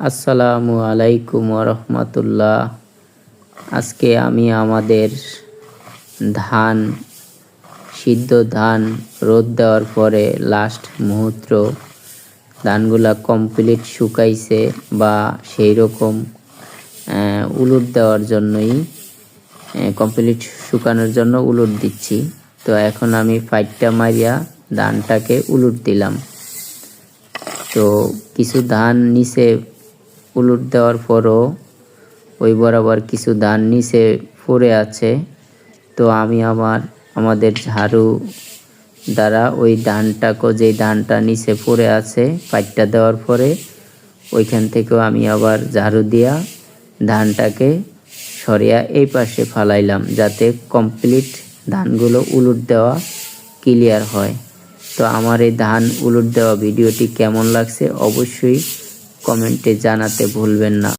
আসসালামু আলাইকুম রহমতুল্লাহ। আজকে আমি আমাদের ধান সিদ্ধ ধান রোদ দেওয়ার পরে লাস্ট মুহূর্ত ধানগুলা কমপ্লিট শুকাইছে বা সেই রকম উলট দেওয়ার জন্যই কমপ্লিট শুকানোর জন্য উলট দিচ্ছি। তো এখন আমি ফাইটটা মারিয়া ধানটাকে উলট দিলাম। তো কিছু ধান নিচে উলট দেওয়ার পরও ওই বরাবর কিছু ধান নিচে পড়ে আছে। তো আমি আমাদের ঝাড়ু দ্বারা ওই ধানটাকে, যে ধানটা নিচে পড়ে আছে পাইটটা দেওয়ার পরে, ওইখান থেকেও আমি আবার ঝাড়ু দিয়া ধানটাকে সরিয়া এই পাশে ফালাইলাম, যাতে কমপ্লিট ধানগুলো উলট দেওয়া ক্লিয়ার হয়। তো আমার এই ধান উলট দেওয়া ভিডিওটি কেমন লাগছে অবশ্যই কমেন্টে জানাতে ভুলবেন না।